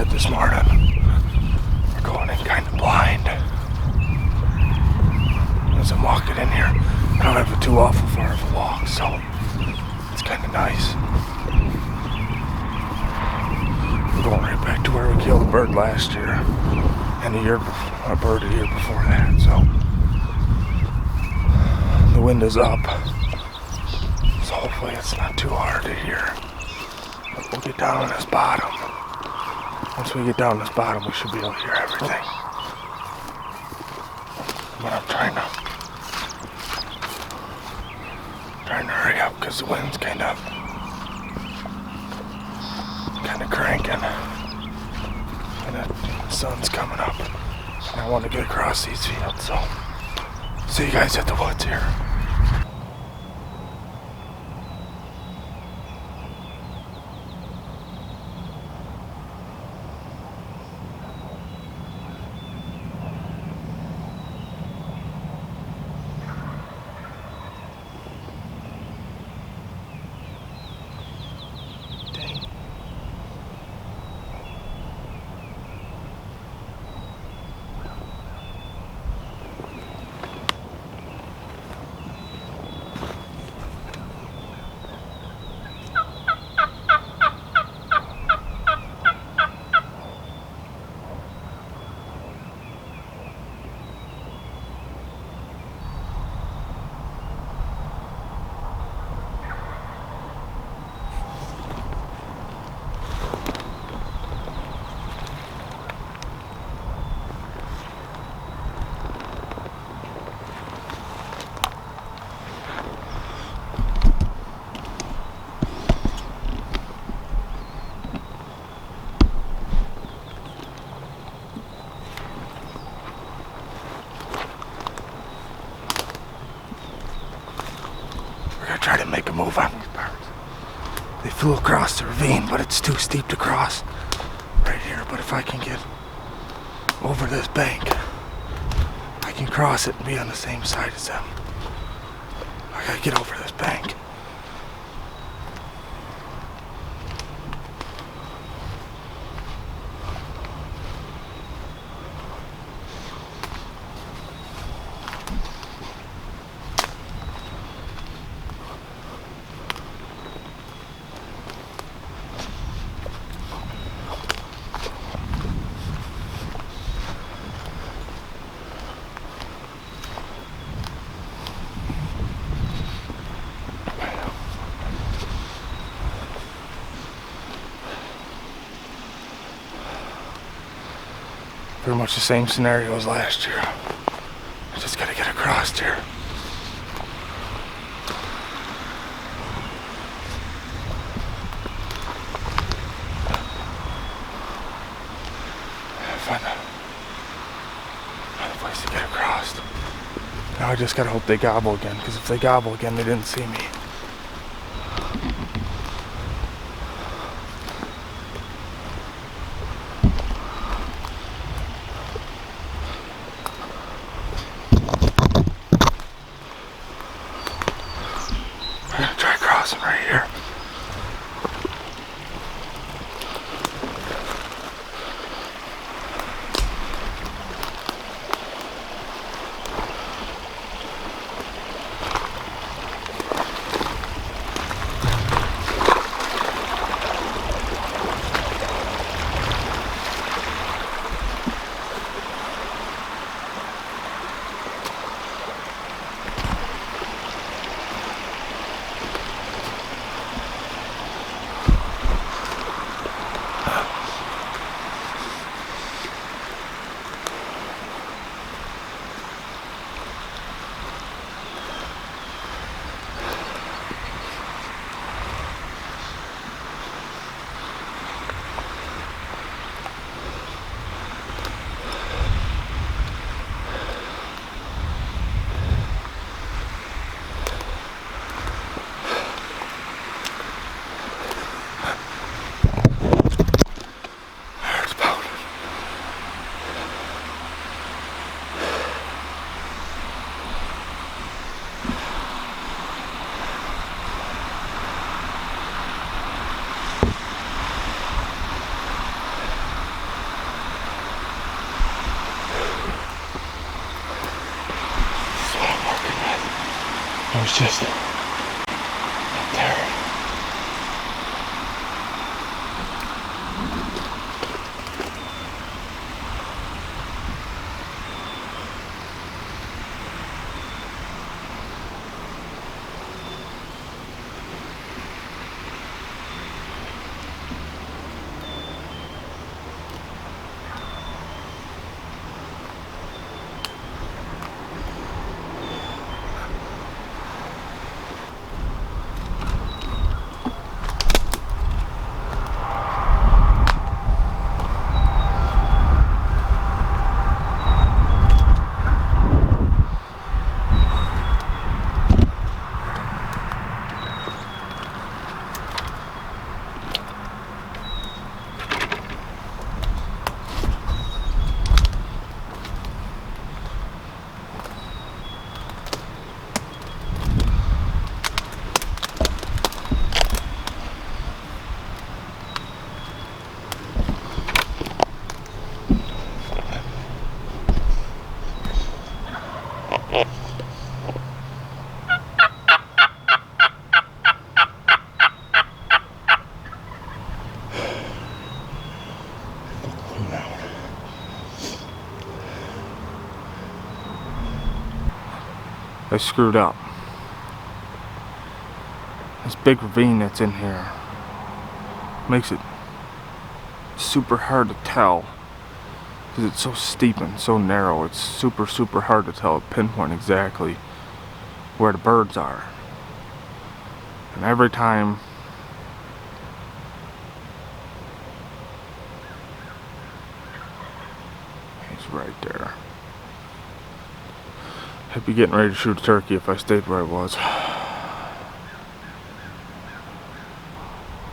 it this morning. We're going in kind of blind. As I'm walking in here, I don't have a too awful far of a walk, so it's kind of nice. We're going right back to where we killed a bird last year, and a bird a year before that, so the wind is up, so hopefully it's not too hard to hear. But we'll get down on this bottom. Once we get down on this bottom, we should be able to hear everything. But I'm trying to hurry up because the wind's kind of cranking, and the sun's coming up, and I want to get across these fields. So see you guys at the woods here. Try to make a move on these birds. They flew across the ravine, but it's too steep to cross right here. But if I can get over this bank, I can cross it and be on the same side as them. I gotta get over this bank. Pretty much the same scenario as last year. I just gotta get across here. Find a place to get across. Now I just gotta hope they gobble again, because if they gobble again, they didn't see me. Right here. It was just up there. I screwed up. This big ravine that's in here makes it super hard to tell because it's so steep and so narrow. It's super hard to tell, pinpoint exactly where the birds are. And every time he's right there. I'd be getting ready to shoot a turkey if I stayed where I was.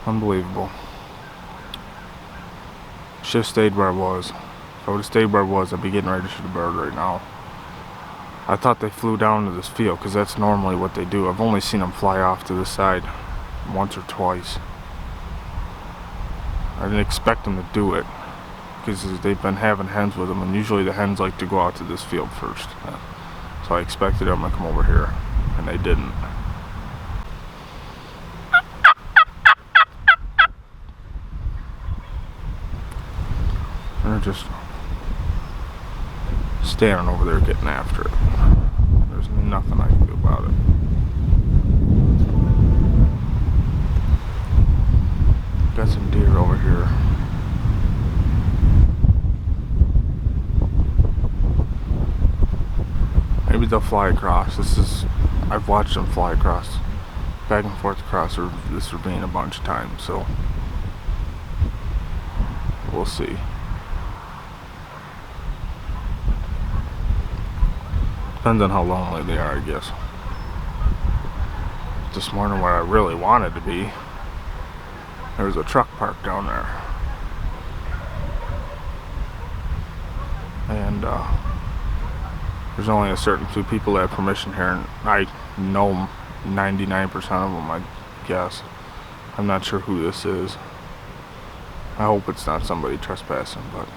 Unbelievable. Should have stayed where I was. If I would have stayed where I was, I'd be getting ready to shoot a bird right now. I thought they flew down to this field because that's normally what they do. I've only seen them fly off to the side once or twice. I didn't expect them to do it because they've been having hens with them, and usually the hens like to go out to this field first. So I expected them to come over here, and they didn't. And they're just standing over there getting after it. There's nothing I can do about it. Got some deer over here. Maybe they'll fly across. I've watched them fly across, back and forth across this ravine a bunch of times, so we'll see. Depends on how lonely they are, I guess. This morning where I really wanted to be, there was a truck parked down there. And there's only a certain few people that have permission here, and I know 99% of them, I guess. I'm not sure who this is. I hope it's not somebody trespassing, but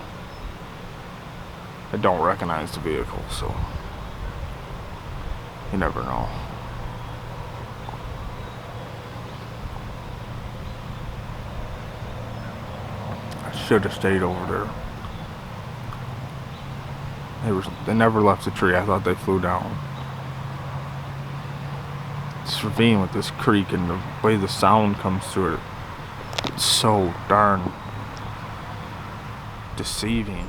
I don't recognize the vehicle, so you never know. I should have stayed over there. They never left the tree. I thought they flew down. This ravine with this creek and the way the sound comes through it, it's so darn deceiving.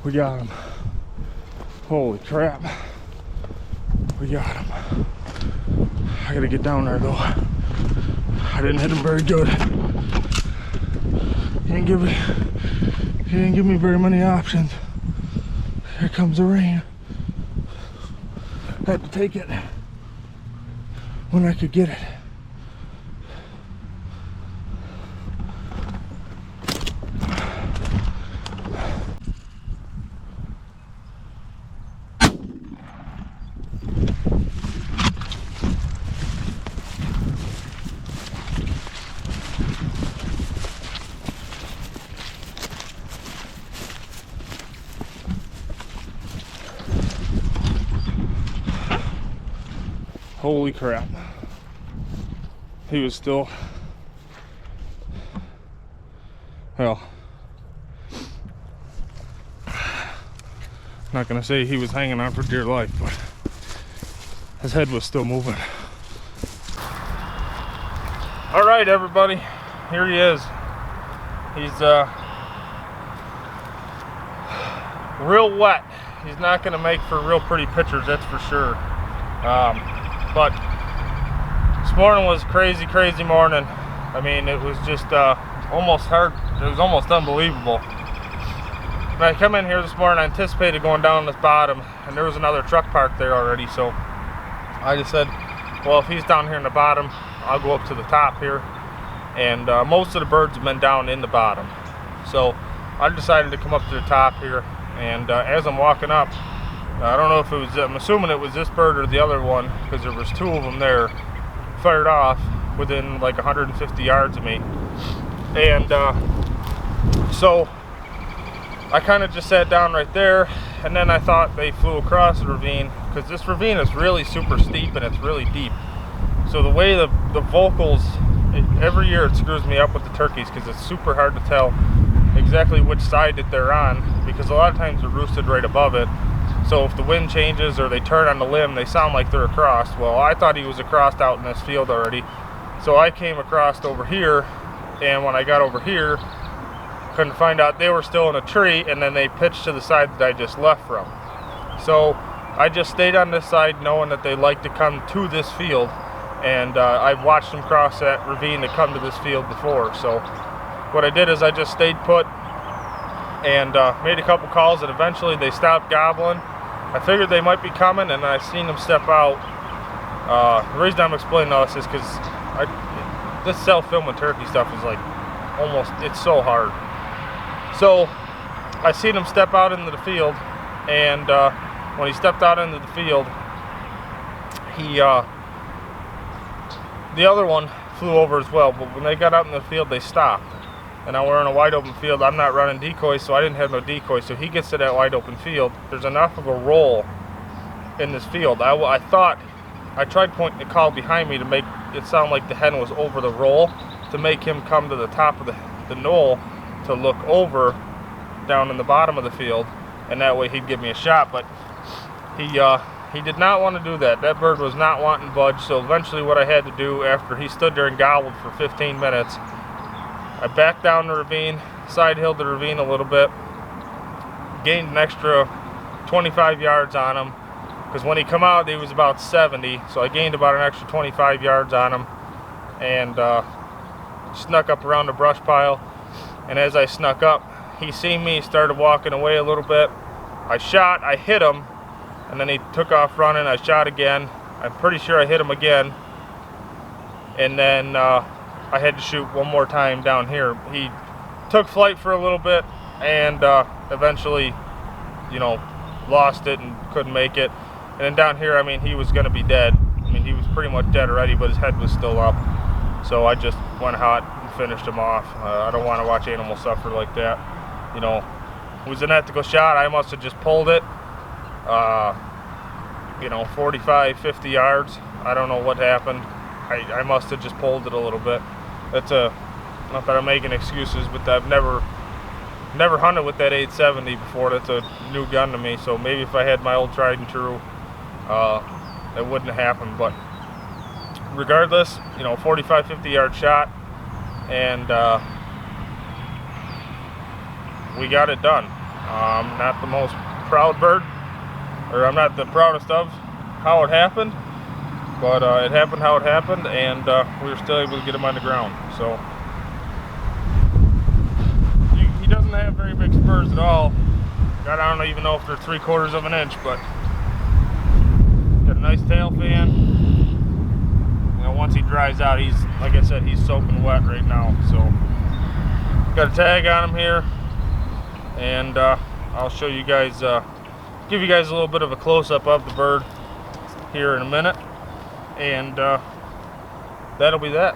We got him. Holy crap. We got him. I gotta get down there though. I didn't hit him very good. He didn't give me very many options. Here comes the rain. I had to take it when I could get it. Holy crap. He was still, well, I'm not gonna say he was hanging on for dear life, but his head was still moving. All right, everybody, here he is. He's real wet. He's not gonna make for real pretty pictures, that's for sure. But this morning was crazy morning. I mean, it was just almost hard. It was almost unbelievable. When I come in here this morning, I anticipated going down this bottom, and there was another truck parked there already. So I just said, well, if he's down here in the bottom, I'll go up to the top here. And most of the birds have been down in the bottom. So I decided to come up to the top here. And as I'm walking up, I don't know if it was, I'm assuming it was this bird or the other one, because there was two of them there, fired off within like 150 yards of me. And so I kind of just sat down right there, and then I thought they flew across the ravine, because this ravine is really super steep and it's really deep. So the way the vocals, every year it screws me up with the turkeys, because it's super hard to tell exactly which side that they're on, because a lot of times they're roosted right above it. So if the wind changes or they turn on the limb, they sound like they're across. Well, I thought he was across out in this field already. So I came across over here, and when I got over here, couldn't find out they were still in a tree, and then they pitched to the side that I just left from. So I just stayed on this side knowing that they like to come to this field, and I've watched them cross that ravine to come to this field before. So what I did is I just stayed put and made a couple calls, and eventually they stopped gobbling. I figured they might be coming, and I seen them step out. The reason I'm explaining all this is because this self-filming turkey stuff is like almost, it's so hard. So I seen him step out into the field, and when he stepped out into the field, he the other one flew over as well, but when they got out in the field, they stopped. And now we're in a wide open field. I'm not running decoys, so I didn't have no decoys. So he gets to that wide open field. There's enough of a roll in this field. I thought, I tried pointing the call behind me to make it sound like the hen was over the roll, to make him come to the top of the knoll to look over down in the bottom of the field, and that way he'd give me a shot. But he did not want to do that. That bird was not wanting to budge. So eventually what I had to do, after he stood there and gobbled for 15 minutes, I backed down the ravine, side-hilled the ravine a little bit, gained an extra 25 yards on him, because when he come out, he was about 70, so I gained about an extra 25 yards on him, and snuck up around the brush pile. And as I snuck up, he seen me, started walking away a little bit. I shot, I hit him, and then he took off running. I shot again. I'm pretty sure I hit him again, and then I had to shoot one more time down here. He took flight for a little bit, and eventually, you know, lost it and couldn't make it. And then down here, I mean, he was going to be dead. I mean, he was pretty much dead already, but his head was still up. So I just went hot and finished him off. I don't want to watch animals suffer like that. You know, it was an ethical shot. I must have just pulled it, you know, 45, 50 yards. I don't know what happened. I must have just pulled it a little bit. That's not that I'm making excuses, but I've never hunted with that 870 before. That's a new gun to me. So maybe if I had my old tried and true, it wouldn't have happened. But regardless, you know, 45, 50 yard shot, and we got it done. Not the most proud bird, or I'm not the proudest of how it happened, but it happened how it happened, and we were still able to get him on the ground. So he doesn't have very big spurs at all. God, I don't even know if they're 3/4 of an inch, but got a nice tail fan. You know, once he dries out, he's, like I said, he's soaking wet right now. So got a tag on him here, and I'll show you guys, give you guys a little bit of a close-up of the bird here in a minute, and that'll be that.